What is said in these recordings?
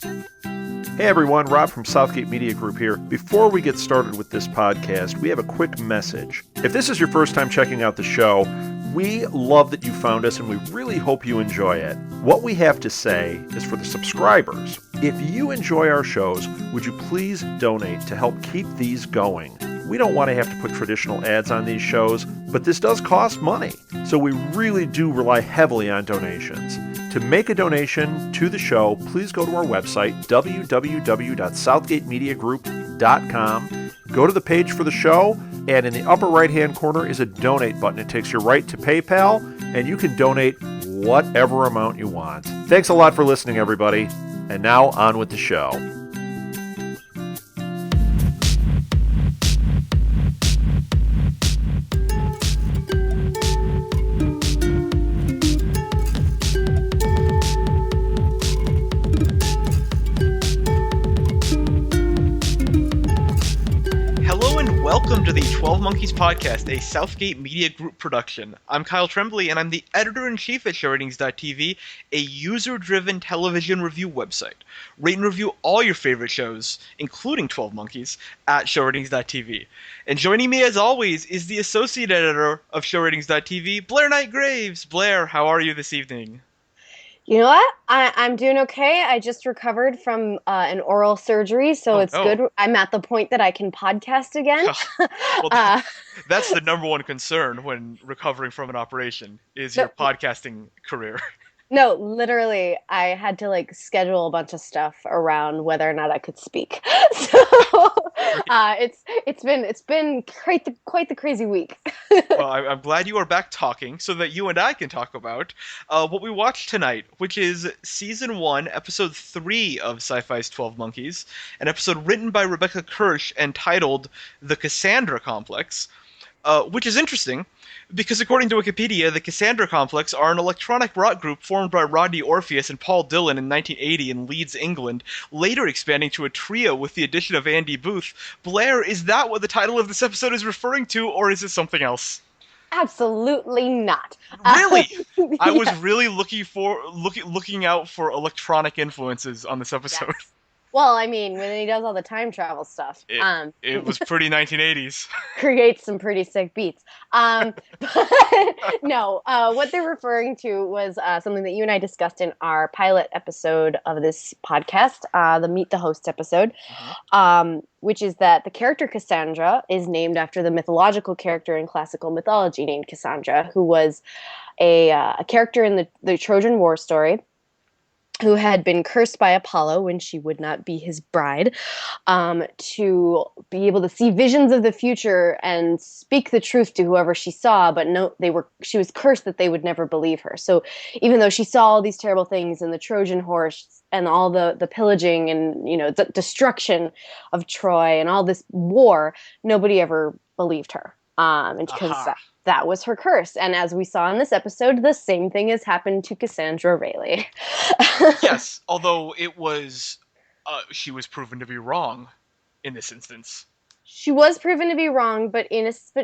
Hey everyone, Rob from Southgate Media Group here. Before we get started with this podcast, we have a quick message. If this is your first time checking out the show, we love that you found us and we really hope you enjoy it. What we have to say is for the subscribers. If you enjoy our shows, would you please donate to help keep these going? We don't want to have to put traditional ads on these shows, but this does cost money. So we really do rely heavily on donations. To make a donation to the show, please go to our website, www.southgatemediagroup.com. Go to the page for the show, and in the upper right-hand corner is a donate button. It takes you right to PayPal, and you can donate whatever amount you want. Thanks a lot for listening, everybody. And now on with the show. Welcome to the 12 Monkeys Podcast, a Southgate Media Group production. I'm Kyle Tremblay, and I'm the editor-in-chief at ShowRatings.tv, a user-driven television review website. Rate and review all your favorite shows, including 12 Monkeys, at ShowRatings.tv. And joining me, as always, is the associate editor of ShowRatings.tv, Blair Knight Graves. Blair, how are you this evening? You know what? I'm doing okay. I just recovered from an oral surgery, so it's good. I'm at the point that I can podcast again. Well, that's the number one concern when recovering from an operation, is your podcasting career. No, literally, I had to schedule a bunch of stuff around whether or not I could speak. So it's been quite the crazy week. Well, I'm glad you are back talking so that you and I can talk about what we watched tonight, which is Season 1, Episode 3 of Sci-Fi's 12 Monkeys, an episode written by Rebecca Kirsch and titled The Cassandra Complex, which is interesting because according to Wikipedia, the Cassandra Complex are an electronic rock group formed by Rodney Orpheus and Paul Dillon in 1980 in Leeds, England, later expanding to a trio with the addition of Andy Booth. Blair, is that what the title of this episode is referring to, or is it something else? Absolutely not. Really? Yeah. I was really looking out for electronic influences on this episode. Yes. Well, I mean, when he does all the time travel stuff. It was pretty 1980s. Creates some pretty sick beats. But no, what they're referring to was something that you and I discussed in our pilot episode of this podcast, the Meet the Host episode, which is that the character Cassandra is named after the mythological character in classical mythology named Cassandra, who was a character in the Trojan War story, who had been cursed by Apollo when she would not be his bride, to be able to see visions of the future and speak the truth to whoever she saw, but she was cursed that they would never believe her. So even though she saw all these terrible things and the Trojan horse and all the pillaging and, the destruction of Troy and all this war, nobody ever believed her. And because that was her curse. And as we saw in this episode, the same thing has happened to Cassandra Rayleigh. Yes, although it was, she was proven to be wrong in this instance. She was proven to be wrong, but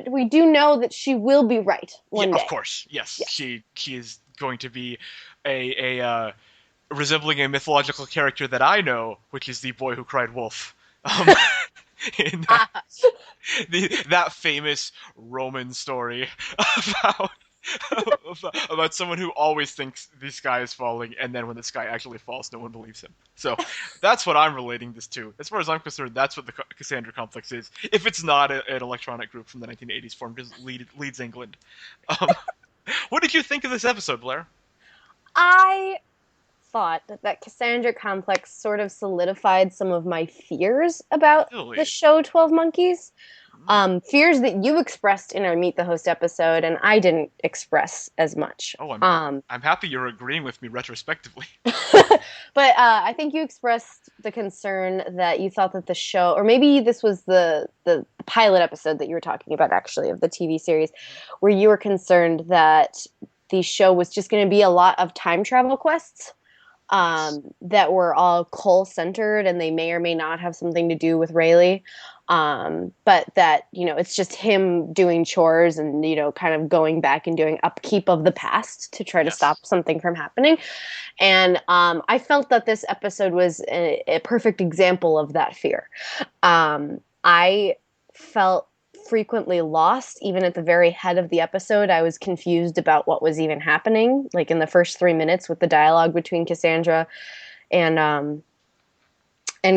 we do know that she will be right one day. Of course, yes. She is going to be a resembling a mythological character that I know, which is the boy who cried wolf. In that famous Roman story about someone who always thinks the sky is falling, and then when the sky actually falls, no one believes him. So that's what I'm relating this to. As far as I'm concerned, that's what the Cassandra Complex is. If it's not an electronic group from the 1980s formed in Leeds, England. What did you think of this episode, Blair? I thought that Cassandra Complex sort of solidified some of my fears about the show 12 Monkeys. Fears that you expressed in our Meet the Host episode, and I didn't express as much. Oh, I'm happy you're agreeing with me retrospectively. But I think you expressed the concern that you thought that the show, or maybe this was the pilot episode that you were talking about, actually, of the TV series, where you were concerned that the show was just going to be a lot of time travel quests. That were all Cole-centered, and they may or may not have something to do with Rayleigh. But that, it's just him doing chores and, kind of going back and doing upkeep of the past to try to Yes. stop something from happening. And I felt that this episode was a perfect example of that fear. I felt frequently lost. Even at the very head of the episode, I was confused about what was even happening, like in the first 3 minutes with the dialogue between Cassandra and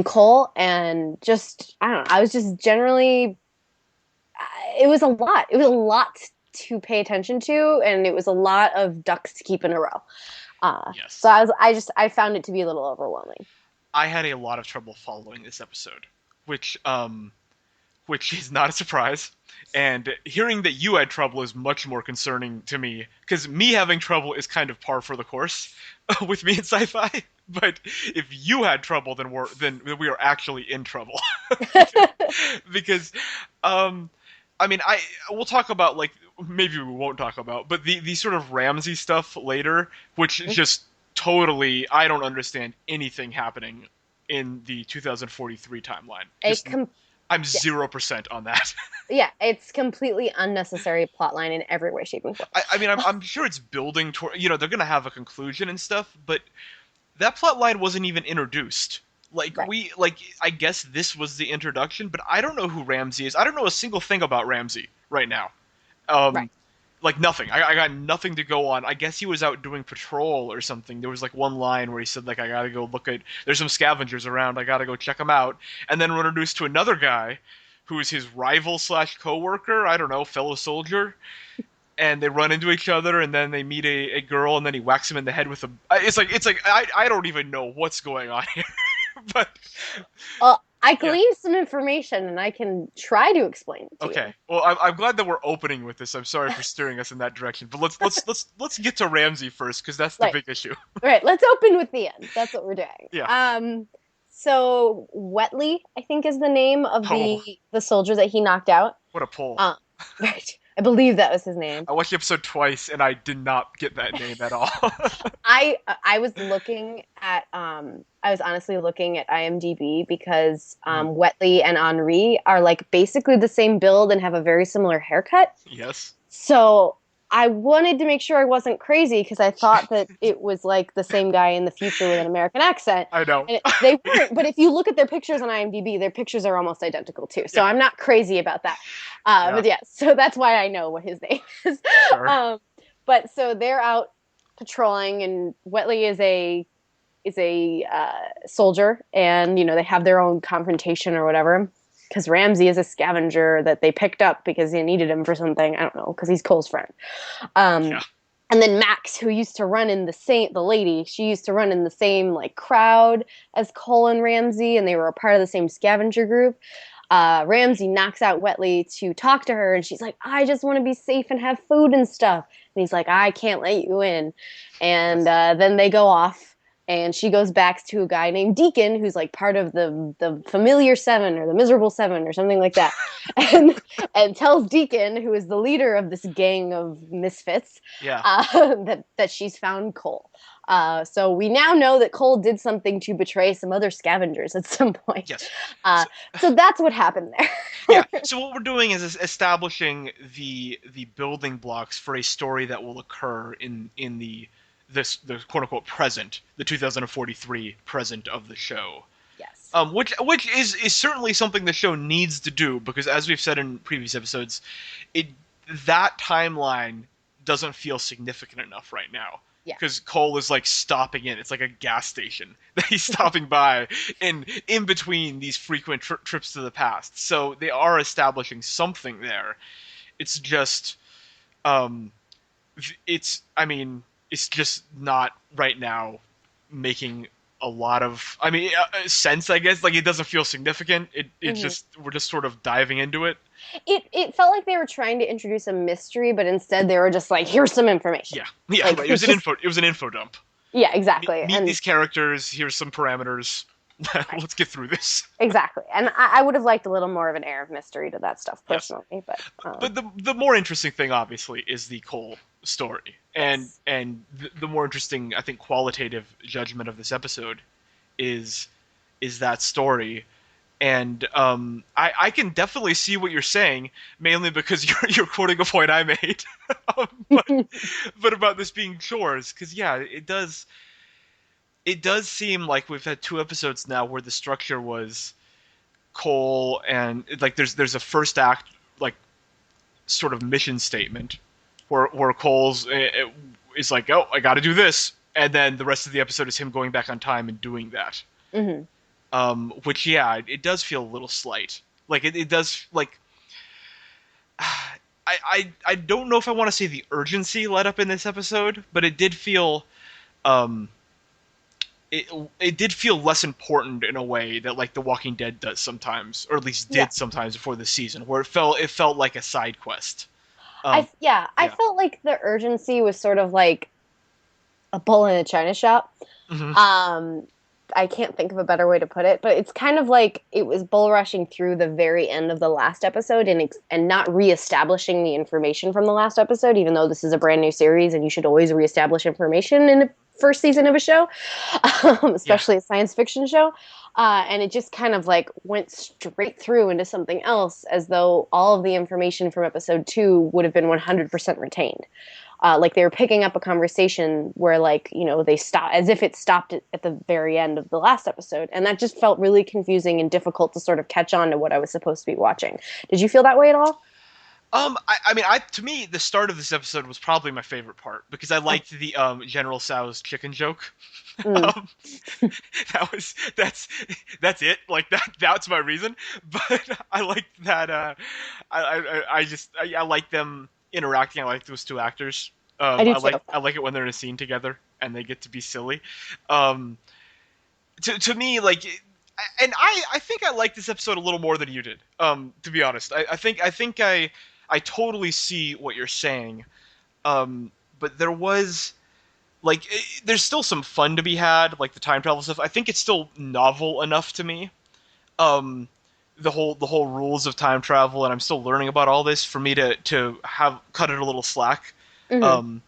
Cole. And just, I don't know, I was just generally, it was a lot. It was a lot to pay attention to, and it was a lot of ducks to keep in a row. Yes. So I found it to be a little overwhelming. I had a lot of trouble following this episode, which is not a surprise. And hearing that you had trouble is much more concerning to me, because me having trouble is kind of par for the course with me in sci-fi. But if you had trouble, then we are actually in trouble. Because, I mean, we'll talk about, like, maybe we won't talk about, but the sort of Ramsey stuff later, which just totally, I don't understand anything happening in the 2043 timeline. I'm 0% on that. Yeah, it's completely unnecessary plotline in every way, shape, and form. I mean, I'm sure it's building toward, they're gonna have a conclusion and stuff, but that plot line wasn't even introduced. Like, Right. I guess this was the introduction, but I don't know who Ramsey is. I don't know a single thing about Ramsey right now. Right. Like, nothing. I got nothing to go on. I guess he was out doing patrol or something. There was, like, one line where he said, like, I gotta go there's some scavengers around, I gotta go check them out. And then we're introduced to another guy who is his rival slash coworker, I don't know, fellow soldier. And they run into each other, and then they meet a girl, and then he whacks him in the head with a. It's like I don't even know what's going on here, but I gleaned some information, and I can try to explain it to you. okay. Well, I'm glad that we're opening with this. I'm sorry for steering us in that direction, but let's get to Ramsey first, because that's the Right. big issue. Right. Let's open with the end. That's what we're doing. Yeah. So Wetley, I think, is the name of Oh. the soldier that he knocked out. What a pull! Right. I believe that was his name. I watched the episode twice, and I did not get that name at all. I was looking at I was honestly looking at IMDb because Wetley and Henri are like basically the same build and have a very similar haircut. Yes. So I wanted to make sure I wasn't crazy because I thought that it was like the same guy in the future with an American accent. I know. And they weren't, but if you look at their pictures on IMDb, their pictures are almost identical too. So I'm not crazy about that. But yeah, so that's why I know what his name is. Sure. But so they're out patrolling, and Wetley is a soldier, and they have their own confrontation or whatever. Because Ramsey is a scavenger that they picked up because they needed him for something. I don't know, because he's Cole's friend. And then Max, who used to run in the lady, she used to run in the same like crowd as Cole and Ramsey, and they were a part of the same scavenger group. Ramsey knocks out Wetley to talk to her, and she's like, I just want to be safe and have food and stuff. And he's like, I can't let you in. And then they go off. And she goes back to a guy named Deacon, who's like part of the familiar seven or the miserable seven or something like that, and tells Deacon, who is the leader of this gang of misfits, that she's found Cole. So we now know that Cole did something to betray some other scavengers at some point. Yes. So that's what happened there. Yeah. So what we're doing is establishing the building blocks for a story that will occur in the quote unquote present, the 2043 present of the show. Yes. Which is certainly something the show needs to do, because as we've said in previous episodes, that timeline doesn't feel significant enough right now. Yeah. Because Cole is like stopping in. It's like a gas station that he's stopping by in between these frequent trips to the past. So they are establishing something there. It's just, it's just not right now making a lot of sense, I guess. Like, it doesn't feel significant. We're just sort of diving into it. It felt like they were trying to introduce a mystery, but instead they were just like, here's some information. Yeah, like, right. It was an info dump. Yeah, exactly. Meet these characters, here's some parameters. Let's get through this. Exactly. And I would have liked a little more of an air of mystery to that stuff personally. Yes. But the more interesting thing, obviously, is the Cole story. And the more interesting, I think, qualitative judgment of this episode is that story And I can definitely see what you're saying, mainly because you're quoting a point I made, um, but, but about this being chores. Because yeah, it does seem like we've had two episodes now where the structure was Cole and like there's a first act like sort of mission statement where Cole's is like, oh, I got to do this, and then the rest of the episode is him going back on time and doing that. Hmm. Which yeah, it does feel a little slight. Like it does like I don't know if I want to say the urgency let up in this episode, but it did feel um it did feel less important in a way that like The Walking Dead does sometimes, or at least Yeah. did sometimes before the season, where it felt like a side quest. I Yeah. felt like the urgency was sort of like a bull in a china shop. Hmm. Um, I can't think of a better way to put it, but it's kind of like it was bull rushing through the very end of the last episode and not reestablishing the information from the last episode, even though this is a brand new series and you should always reestablish information in the first season of a show, Yeah. especially a science fiction show. And it just kind of like went straight through into something else, as though all of the information from episode 2 would have been 100% retained. Like they were picking up a conversation where like they stop as if it stopped at the very end of the last episode, and that just felt really confusing and difficult to sort of catch on to what I was supposed to be watching. Did you feel that way at all? I mean, to me, the start of this episode was probably my favorite part because I Oh. liked the General Tso's chicken joke. Mm. Um, that's it. Like that's my reason. But I like that. I like them interacting. I like those two actors. I do I too. like it when they're in a scene together and they get to be silly. Um, to me, like, and I think I like this episode a little more than you did. To be honest, I totally see what you're saying. But there was like there's still some fun to be had, like the time travel stuff. I think it's still novel enough to me. Um, the whole rules of time travel, and I'm still learning about all this for me to have cut it a little slack. Hmm. Um,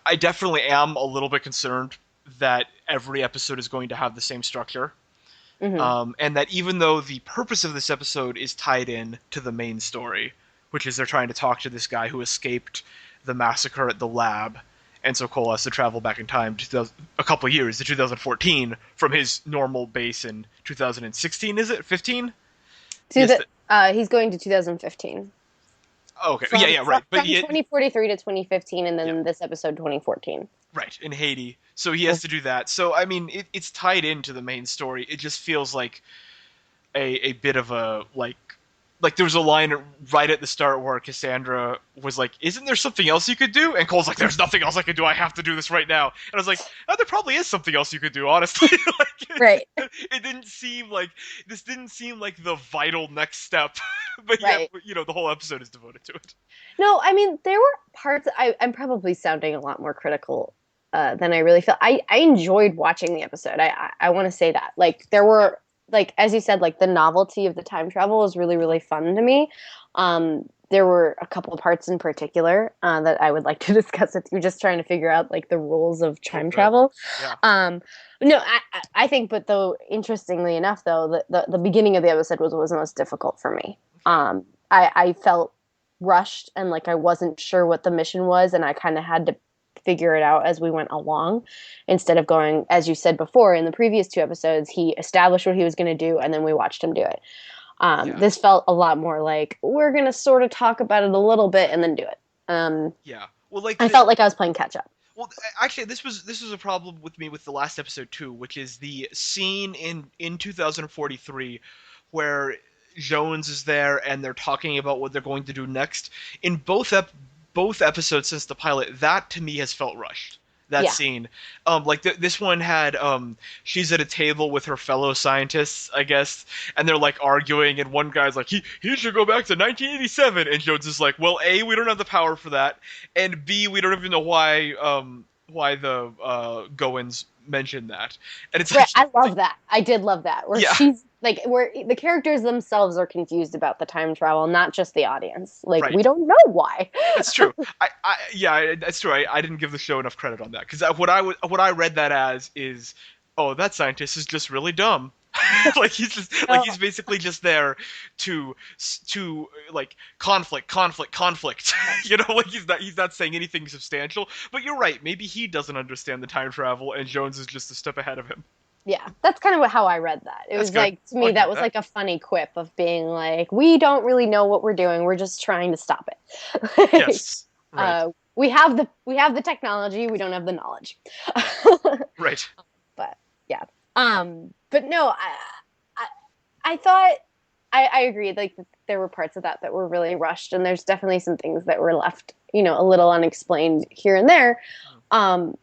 I definitely am a little bit concerned that every episode is going to have the same structure. Hmm. And that even though the purpose of this episode is tied in to the main story, which is they're trying to talk to this guy who escaped the massacre at the lab, and so Cole has to travel back in time a couple of years to 2014 from his normal base in 2016. Is it 15? To Yes. the He's going to 2015. Okay. From, Yeah. Yeah. Right. But from 2043 to 2015, and yeah. then this episode 2014. Right, in Haiti. So he has to do that. So I mean, it's tied into the main story. It just feels like a bit of a like there was a line right at the start where Cassandra was like, "Isn't there something else you could do?" And Cole's like, "There's nothing else I can do. I have to do this right now." And I was like, "Oh, there probably is something else you could do, honestly." Like, Right. it didn't seem like this didn't seem like the vital next step, but yet Right. the whole episode is devoted to it. No, I mean there were parts. I'm probably sounding a lot more critical than I really feel. I enjoyed watching the episode. I want to say that. Like there Yeah. were like as you said, like the novelty of the time travel is really really fun to me. There were a couple of parts in particular that I would like to discuss with you, just trying to figure out like the rules of Oh, time good. travel. Yeah. No, I think, but though interestingly enough, though the beginning of the episode was the most difficult for me. I felt rushed and like I wasn't sure what the mission was, and I kind of had to figure it out as we went along instead of going, as you said before in the previous two episodes, he established what he was going to do and then we watched him do it. Yeah. This felt a lot more like we're going to sort of talk about it a little bit and then do it. Yeah. Well, like I felt like I was playing catch up. Well, actually, this was a problem with me with the last episode too, which is the scene in 2043 where Jones is there and they're talking about what they're going to do next. In both episodes since the pilot, that to me has felt rushed. That Yeah. scene, like this one had, she's at a table with her fellow scientists, I guess, and they're like arguing, and one guy's like, he should go back to 1987, and Jones is like, well, A, we don't have the power for that, and B, we don't even know why the Goins mentioned that, and it's Right, like, I love that. I did love that. Where Yeah. she's like, where the characters themselves are confused about the time travel, not just the audience. Like, Right. we don't know why. That's true. Yeah, that's true. I didn't give the show enough credit on that because what I read that as is, oh, that scientist is just really dumb. Like he's basically just there to like conflict. Like he's not saying anything substantial. But you're right. Maybe he doesn't understand the time travel, and Jones is just a step ahead of him. Yeah, that's kind of how I read that. It That's was good. like, to I'll me, give that it was that. like a funny quip of being like, we don't really know what we're doing. We're just trying to stop it. Like, Yes. Right. we have the technology. We don't have the knowledge. Right. But yeah. But no, I, I thought I agreed. Like there were parts of that were really rushed, and there's definitely some things that were left, a little unexplained here and there. But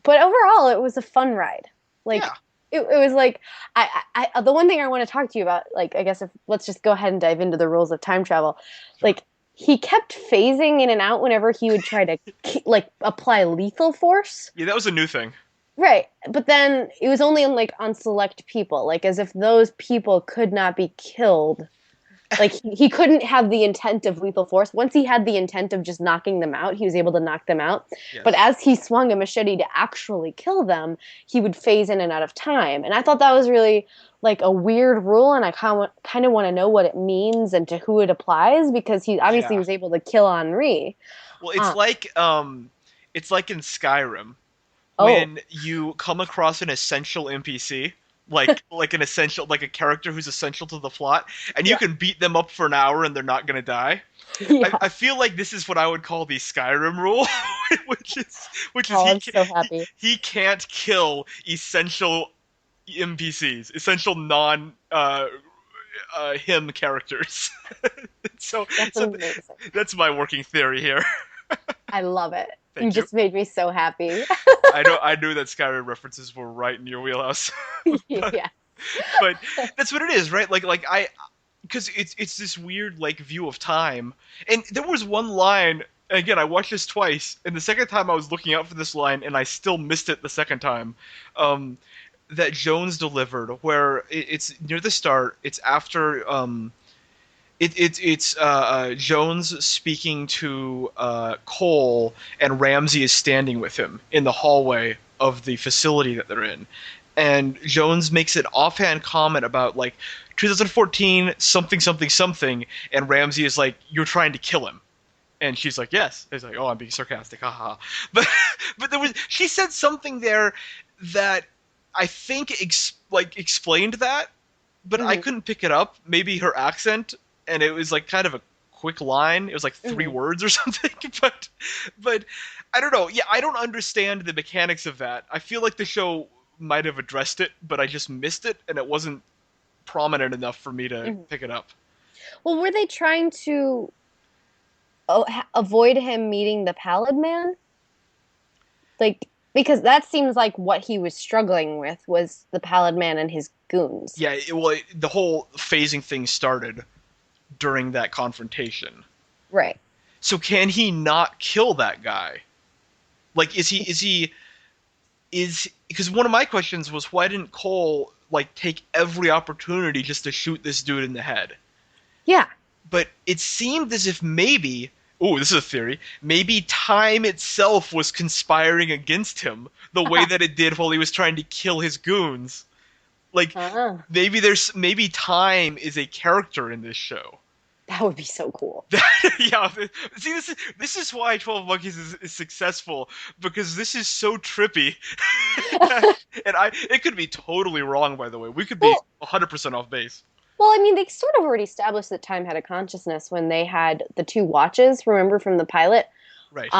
overall, it was a fun ride. Like Yeah. it was like the one thing I want to talk to you about. Like I guess if let's just go ahead and dive into the rules of time travel. Sure. Like he kept phasing in and out whenever he would try to like apply lethal force. Yeah, that was a new thing. Right. But then it was only on select people, like as if those people could not be killed. Like he couldn't have the intent of lethal force. Once he had the intent of just knocking them out, he was able to knock them out. Yes. But as he swung a machete to actually kill them, he would phase in and out of time. And I thought that was really like a weird rule, and I kind of want to know what it means and to who it applies, because he obviously was able to kill Henri. Well, it's like in Skyrim Oh, when you come across an essential NPC, like an essential, like a character who's essential to the plot, and you Yeah. can beat them up for an hour and they're not gonna die. yeah. I feel like this is what I would call the Skyrim rule, which is Oh, I'm so happy. he can't kill essential NPCs, essential non him characters. so That's so amazing. that's my working theory here. I love it. Thank You you. just made me so happy. I knew that Skyrim references were right in your wheelhouse. Yeah. But that's what it is, right? Because it's this weird like view of time. And there was one line, again, I watched this twice, and the second time I was looking out for this line, and I still missed it the second time. That Jones delivered, where it's near the start. It's after it's Jones speaking to Cole, and Ramsey is standing with him in the hallway of the facility that they're in, and Jones makes an offhand comment about like 2014 something something something, and Ramsey is like, "You're trying to kill him." And she's like, "Yes." He's like, "Oh, I'm being sarcastic, haha." But she said something there that I think explained that, but I couldn't pick it up. Maybe her accent, and it was like kind of a quick line. It was like 3 words or something. But I don't know. Yeah, I don't understand the mechanics of that. I feel like the show might have addressed it, but I just missed it, and it wasn't prominent enough for me to pick it up. Well, were they trying to avoid him meeting the Pallid Man? Like, because that seems like what he was struggling with was the Pallid Man and his goons. Yeah, the whole phasing thing started during that confrontation. Right. So can he not kill that guy? Like, because one of my questions was, why didn't Cole like take every opportunity just to shoot this dude in the head? Yeah. But it seemed as if maybe, this is a theory, maybe time itself was conspiring against him the way that it did while he was trying to kill his goons. Like, maybe time is a character in this show. That would be so cool. Yeah, see, this is why 12 Monkeys is successful, because this is so trippy. And it could be totally wrong, by the way. We could be 100% off base. Well, I mean, they sort of already established that time had a consciousness when they had the 2 watches, remember, from the pilot? Right.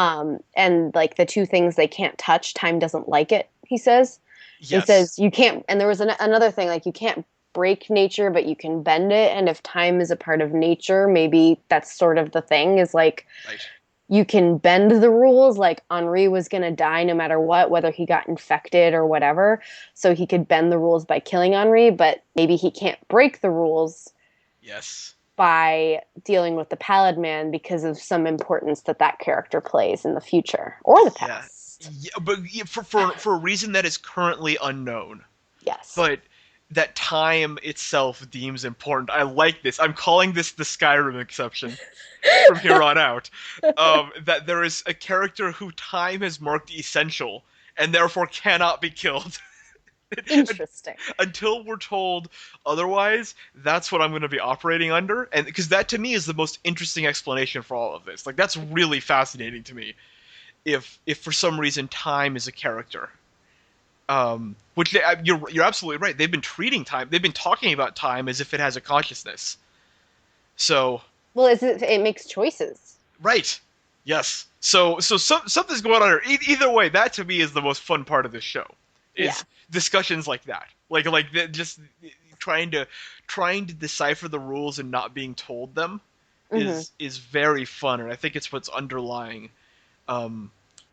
And like the 2 things they can't touch, time doesn't like it, he says. Yes. He says you can't, and there was another thing, like you can't break nature, but you can bend it. And if time is a part of nature, maybe that's sort of the thing, is like, you can bend the rules. Like Henri was going to die no matter what, whether he got infected or whatever. So he could bend the rules by killing Henri, but maybe he can't break the rules. Yes. By dealing with the Pallid Man because of some importance that character plays in the future or the past. Yeah, but for a reason that is currently unknown. Yes. But that time itself deems important. I like this. I'm calling this the Skyrim exception from here on out. That there is a character who time has marked essential and therefore cannot be killed. Interesting. Until we're told otherwise, that's what I'm going to be operating under, and because that to me is the most interesting explanation for all of this. Like that's really fascinating to me. If for some reason time is a character, which you're absolutely right. They've been treating time. They've been talking about time as if it has a consciousness. So Well, it makes choices. right, yes. So something's going on here. Either way, that to me is the most fun part of this show. Yeah. Is discussions like that, just trying to decipher the rules and not being told them is very fun, and I think it's what's underlying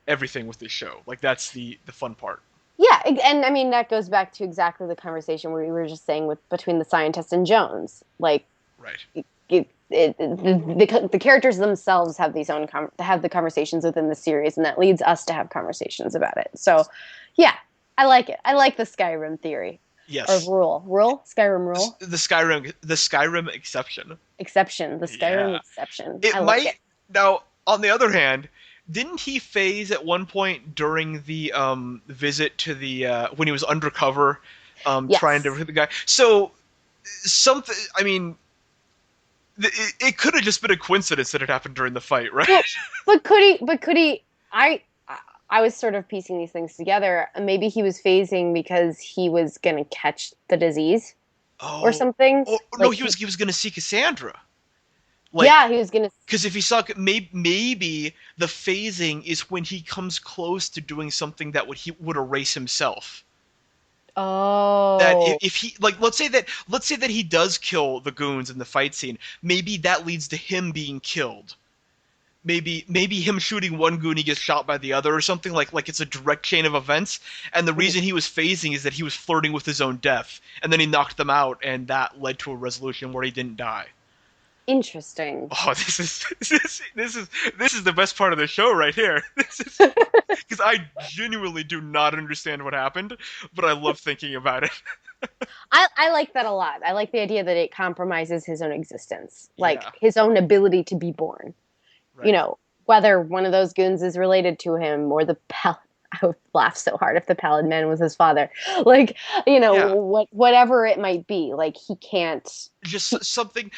everything with this show. Like that's the fun part. Yeah, and I mean that goes back to exactly the conversation where we were just saying between the scientist and Jones. Like, Right. the characters themselves have have the conversations within the series, and that leads us to have conversations about it. So, yeah, I like it. I like the Skyrim theory. Yes. Or Skyrim rule. The Skyrim exception. Exception. The Skyrim Yeah. exception. It I might like it. now. On the other hand, didn't he phase at one point during the visit to the when he was undercover, Yes. trying to hit the guy? So something. I mean, it could have just been a coincidence that it happened during the fight, right? Well, but could he? I was sort of piecing these things together. Maybe he was phasing because he was going to catch the disease or something. Oh no, he was going to see Cassandra. Yeah, he was going to. Because if he saw, maybe the phasing is when he comes close to doing something that would erase himself. Oh. That if he let's say that he does kill the goons in the fight scene, maybe that leads to him being killed. Maybe him shooting one goon, he gets shot by the other, or something like it's a direct chain of events. And the reason he was phasing is that he was flirting with his own death, and then he knocked them out, and that led to a resolution where he didn't die. Interesting. Oh, this is the best part of the show right here. This is because I genuinely do not understand what happened, but I love thinking about it. I like that a lot. I like the idea that it compromises his own existence, like Yeah. his own ability to be born. Right. You know, whether one of those goons is related to him or the I would laugh so hard if the pallid man was his father. Like, Yeah. whatever it might be, like he can't. Just something,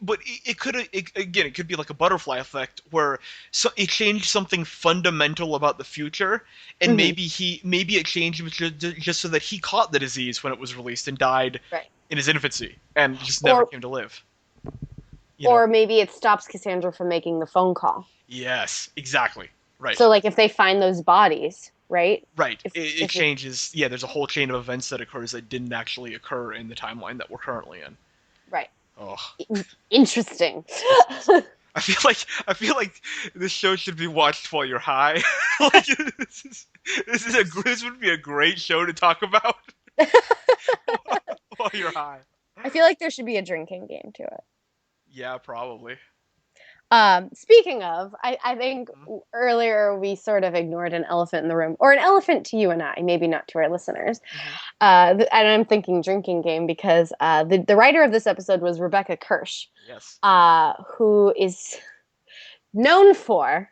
but it could be like a butterfly effect where it changed something fundamental about the future, and maybe it changed just so that he caught the disease when it was released and died in his infancy and just never came to live. Or maybe it stops Cassandra from making the phone call. Yes, exactly. Right. So, like, if they find those bodies, right? Right. It changes. Yeah, there's a whole chain of events that occurs that didn't actually occur in the timeline that we're currently in. Right. Oh. Interesting. I feel like this show should be watched while you're high. Like this would be a great show to talk about while you're high. I feel like there should be a drinking game to it. Yeah, probably. Speaking of, I think earlier we sort of ignored an elephant in the room, or an elephant to you and I, maybe not to our listeners. And I'm thinking drinking game because the writer of this episode was Rebecca Kirsch. Yes. Who is known for,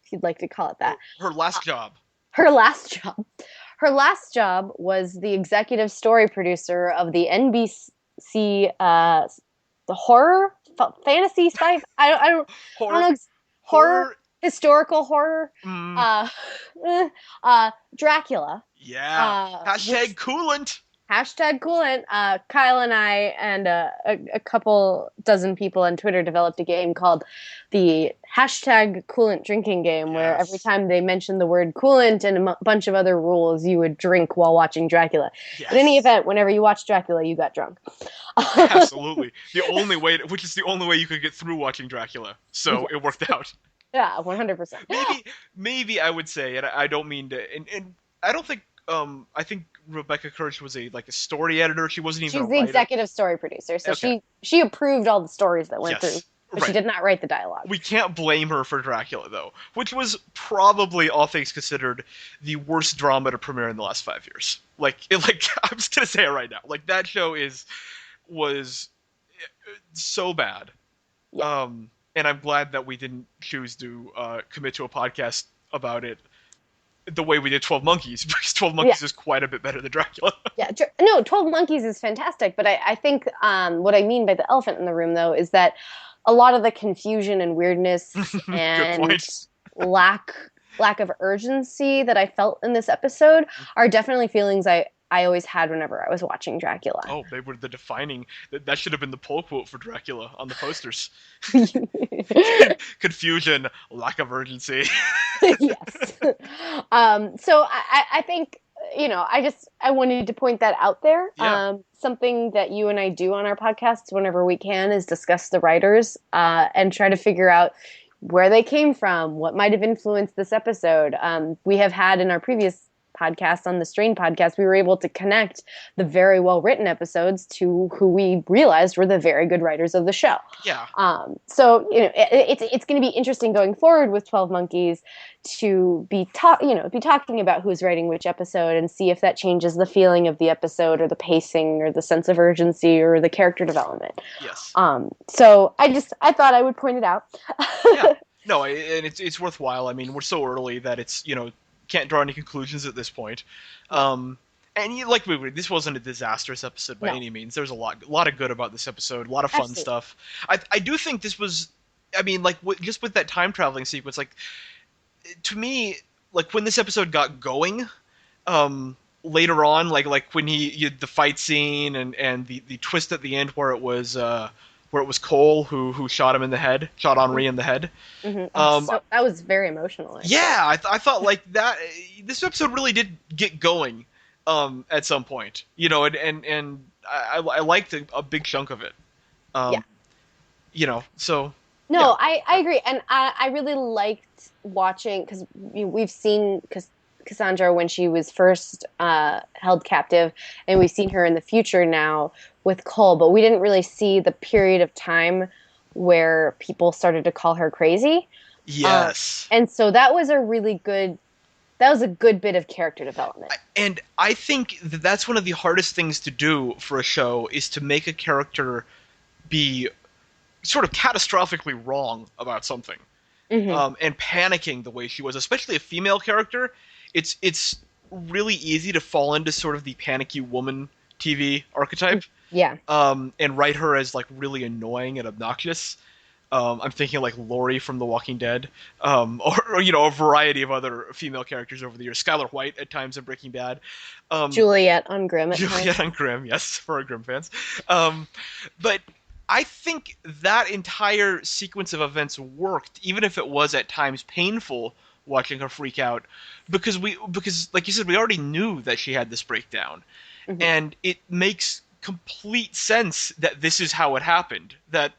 if you'd like to call it that, her last job. Her last job was the executive story producer of the NBC the horror fantasy sci I don't know, horror historical horror Dracula. Yeah. #coolant. Kyle and I and a couple dozen people on Twitter developed a game called the #coolant drinking game, where every time they mentioned the word coolant and a bunch of other rules, you would drink while watching Dracula. Yes. In any event, whenever you watched Dracula, you got drunk. Absolutely. Which is the only way you could get through watching Dracula. So it worked out. Yeah, 100%. Maybe I would say, and I don't mean to, and I don't think, I think Rebecca Kirsch was a story editor. She wasn't even. She's the executive story producer, so she approved all the stories that went through, but she did not write the dialogue. We can't blame her for Dracula though, which was probably, all things considered, the worst drama to premiere in the last 5 years. I'm just gonna say it right now. Like that show was so bad. Yeah. And I'm glad that we didn't choose to commit to a podcast about it. the way we did 12 Monkeys, because 12 Yeah. Monkeys is quite a bit better than Dracula. Yeah, no, 12 Monkeys is fantastic, but I think what I mean by the elephant in the room, though, is that a lot of the confusion and weirdness Good and point. lack lack of urgency that I felt in this episode are definitely feelings I always had whenever I was watching Dracula. Oh, they were the defining. That should have been the poll quote for Dracula on the posters. Confusion, lack of urgency. Yes. So I think, I wanted to point that out there. Yeah. Something that you and I do on our podcasts whenever we can is discuss the writers and try to figure out where they came from, what might have influenced this episode. We have had in our previous podcast, on the Strain podcast, we were able to connect the very well written episodes to who we realized were the very good writers of the show. Yeah. So it's going to be interesting going forward with 12 Monkeys to be talking about who's writing which episode and see if that changes the feeling of the episode or the pacing or the sense of urgency or the character development. Yes. So I thought I would point it out. Yeah. No, and it's worthwhile. I mean, we're so early that it's, can't draw any conclusions at this point. And like this wasn't a disastrous episode by any means. There's a lot of good about this episode, a lot of fun Absolutely. stuff. I do think this was, I mean, like just with that time traveling sequence, like to me, like when this episode got going, later on, like when the fight scene and the twist at the end where it was Cole who shot him in the head, shot Henri in the head. Mm-hmm. So that was very emotional. Yeah, I thought like that. This episode really did get going at some point, and I liked a big chunk of it. So. No, yeah. I agree, and I really liked watching because we've seen Cassandra when she was first held captive, and we've seen her in the future now with Cole, but we didn't really see the period of time where people started to call her crazy. Yes. And so that was a good bit of character development. And I think that's one of the hardest things to do for a show is to make a character be sort of catastrophically wrong about something. Mm-hmm. And panicking the way she was, especially a female character. It's really easy to fall into sort of the panicky woman TV archetype. Yeah. And write her as like really annoying and obnoxious. I'm thinking like Lori from The Walking Dead, or a variety of other female characters over the years. Skylar White at times in Breaking Bad. Juliet on Grimm at times. Juliet on Grimm, yes, for our Grimm fans. But I think that entire sequence of events worked, even if it was at times painful watching her freak out, because like you said, we already knew that she had this breakdown, and it makes complete sense that this is how it happened. That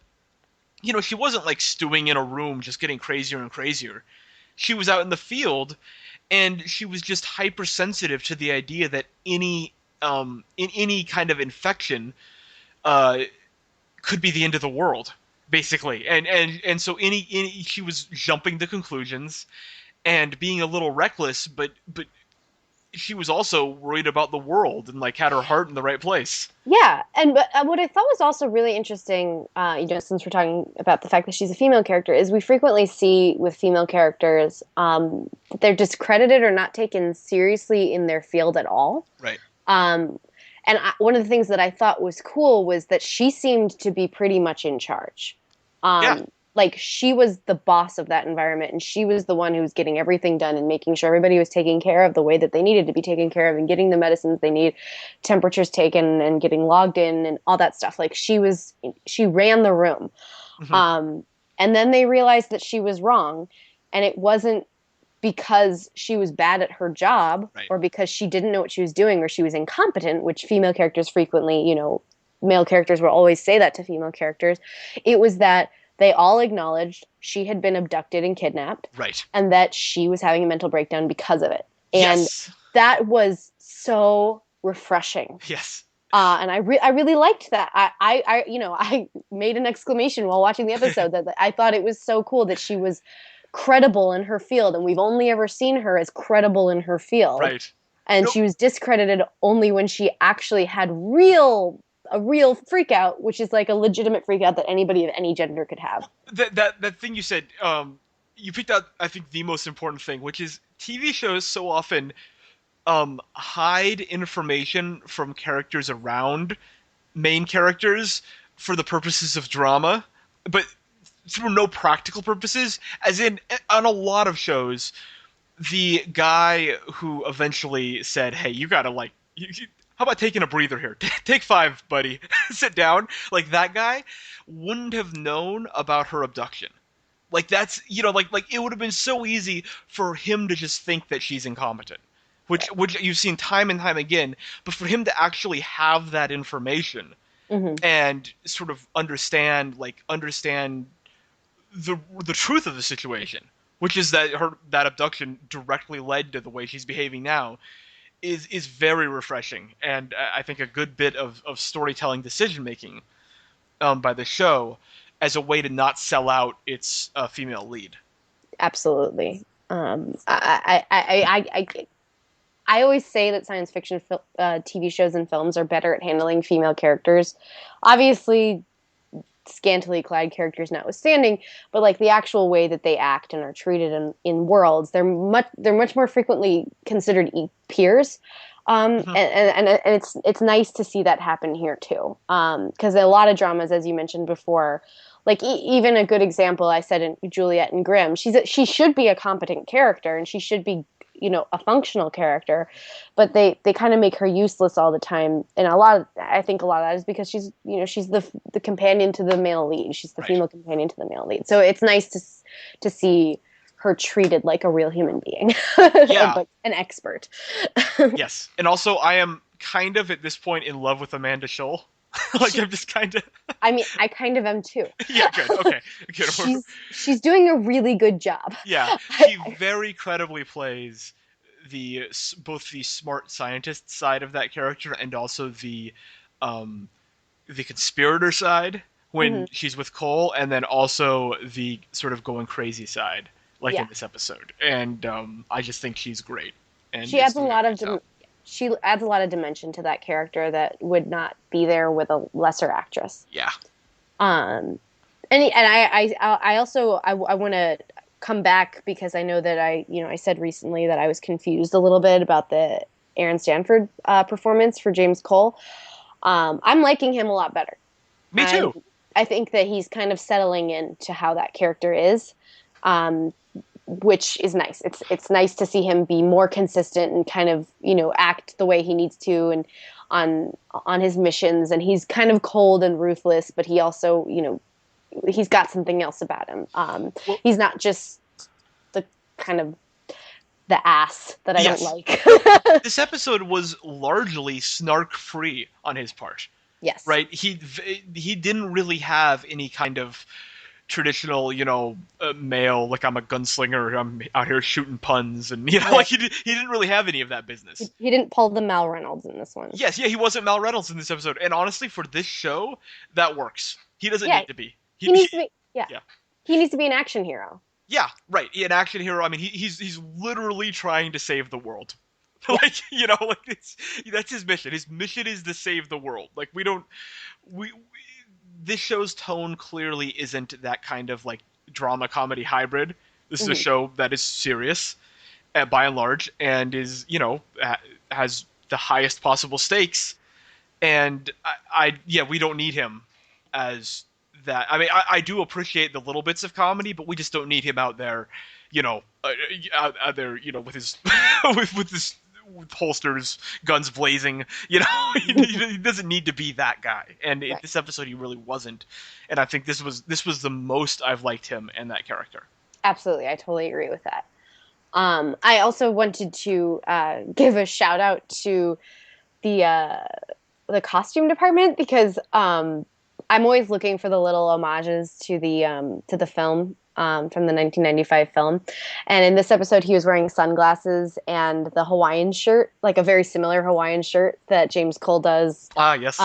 she wasn't like stewing in a room just getting crazier and crazier. She was out in the field, and she was just hypersensitive to the idea that any kind of infection could be the end of the world, basically. And so she was jumping to conclusions and being a little reckless, but she was also worried about the world and like had her heart in the right place. Yeah, and but what I thought was also really interesting, since we're talking about the fact that she's a female character, is we frequently see with female characters that they're discredited or not taken seriously in their field at all. Right. And one of the things that I thought was cool was that she seemed to be pretty much in charge. Like she was the boss of that environment, and she was the one who was getting everything done and making sure everybody was taken care of the way that they needed to be taken care of and getting the medicines they need, temperatures taken and getting logged in and all that stuff. Like she ran the room. Mm-hmm. And then they realized that she was wrong, and it wasn't because she was bad at her job, right, or because she didn't know what she was doing or she was incompetent, which female characters frequently, male characters will always say that to female characters. It was that they all acknowledged she had been abducted and kidnapped, right, and that she was having a mental breakdown because of it. And that was so refreshing. Yes. And I really liked that. I made an exclamation while watching the episode that I thought it was so cool that she was credible in her field, and we've only ever seen her as credible in her field. Right. And she was discredited only when she actually had a real freak out, which is like a legitimate freak out that anybody of any gender could have. That thing you said, you picked out, I think, the most important thing, which is TV shows so often hide information from characters around main characters for the purposes of drama, but through no practical purposes. As in, on a lot of shows, the guy who eventually said, "Hey, you gotta how about taking a breather here? Take 5, buddy. Sit down." Like that guy wouldn't have known about her abduction. Like that's like it would have been so easy for him to just think that she's incompetent, which you've seen time and time again. But for him to actually have that information Hmm. and sort of understand the truth of the situation, which is that that abduction directly led to the way she's behaving now, is very refreshing, and I think a good bit of storytelling decision making by the show as a way to not sell out its female lead. Absolutely. I always say that science fiction TV shows and films are better at handling female characters. Obviously, scantily clad characters notwithstanding, but like the actual way that they act and are treated in worlds, they're much more frequently considered peers. Mhm. And it's nice to see that happen here too. Because a lot of dramas, as you mentioned before, like even a good example, I said in Juliet and Grimm, she should be a competent character and she should be a functional character, but they kind of make her useless all the time. And I think a lot of that is because she's the companion to the male lead. She's the Right. female companion to the male lead. So it's nice to see her treated like a real human being, Yeah. like an expert. Yes. And also, I am kind of at this point in love with Amanda Scholl. Like I'm just kind of. I mean, I kind of am too. Yeah. Good. Okay. Good. She's doing a really good job. Yeah. She very credibly plays both the smart scientist side of that character and also the conspirator side when Mhm. she's with Cole, and then also the sort of going crazy side, like Yeah. in this episode. And I just think she's great. And She is adds a doing lot great of job. she adds a lot of dimension to that character that would not be there with a lesser actress. Yeah. Um, and I also I want to come back because I know that I said recently that I was confused a little bit about the Aaron Stanford performance for James Cole. I'm liking him a lot better. Me too. I think that he's kind of settling into how that character is, um, which is nice. It's nice to see him be more consistent and kind of act the way he needs to and on his missions. And he's kind of cold and ruthless, but he also he's got something else about him. Well- He's not just the kind of the ass that I Yes. don't like. This episode was largely snark free on his part, Yes. right? He didn't really have any kind of traditional, male, like I'm a gunslinger, I'm out here shooting puns, and Right. like he didn't really have any of that business. He didn't pull the Mal Reynolds in this one. Yes, yeah, he wasn't Mal Reynolds in this episode, and honestly, for this show, that works. He doesn't Yeah. need to be. He needs to be. Yeah. Yeah. He needs to be an action hero. Yeah, right. An action hero. I mean, he's literally trying to save the world. Like that's his mission. His mission is to save the world. Like we this show's tone clearly isn't that kind of like drama comedy hybrid. This is a Mhm. show that is serious, by and large, and is has the highest possible stakes. And we don't need him as that. I mean, I do appreciate the little bits of comedy, but we just don't need him out there, out there, with his with his holsters, guns blazing. He doesn't need to be that guy. And in Right. this episode, he really wasn't. And I think this was the most I've liked him and that character. Absolutely, I totally agree with that. I also wanted to give a shout out to the costume department because I'm always looking for the little homages to the film from the 1995 film, and in this episode he was wearing sunglasses and the Hawaiian shirt, like a very similar Hawaiian shirt that James Cole does Ah, yes.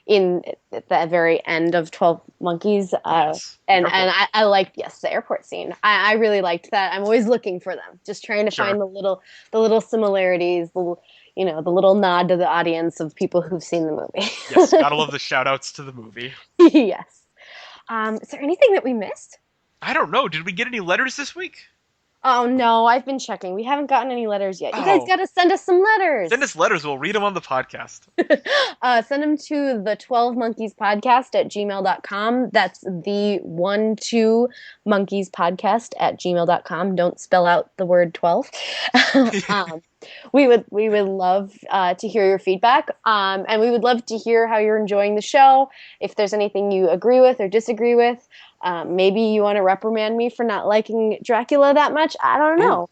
in at the very end of 12 Monkeys. Yes. And Airport. I liked the airport scene. I really liked that. I'm always looking for them, just trying to Sure. find the little similarities, the little nod to the audience of people who've seen the movie. Yes, gotta love the shout outs to the movie. Yes. Is there anything that we missed? I don't know. Did we get any letters this week? Oh no, I've been checking. We haven't gotten any letters yet. You guys Oh. got to send us some letters. Send us letters. We'll read them on the podcast. Send them to the 12 monkeys podcast at gmail.com. That's the 12monkeys podcast at gmail.com. Don't spell out the word 12. We would love to hear your feedback. And we would love to hear how you're enjoying the show. If there's anything you agree with or disagree with, maybe you want to reprimand me for not liking Dracula that much. I don't know.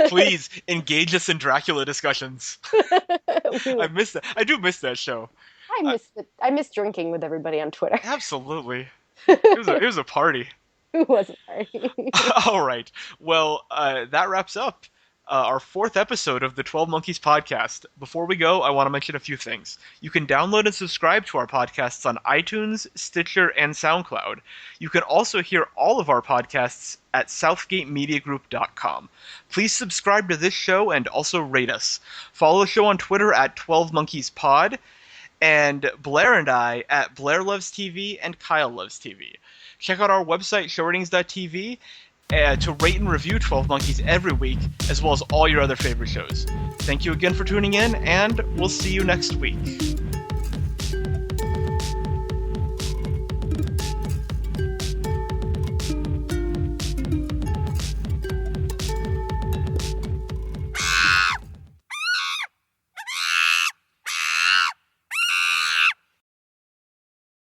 Please engage us in Dracula discussions. I miss that. I do miss that show. I miss drinking with everybody on Twitter. Absolutely. It was a party. Who wasn't party? All right. Well, that wraps up our 4th episode of the 12 Monkeys podcast. Before we go, I want to mention a few things. You can download and subscribe to our podcasts on iTunes, Stitcher, and SoundCloud. You can also hear all of our podcasts at southgatemediagroup.com. Please subscribe to this show and also rate us. Follow the show on Twitter at 12monkeys_pod, and Blair and I at Blair Loves TV and Kyle Loves TV. Check out our website, showratings.tv, to rate and review 12 Monkeys every week, as well as all your other favorite shows. Thank you again for tuning in, and we'll see you next week.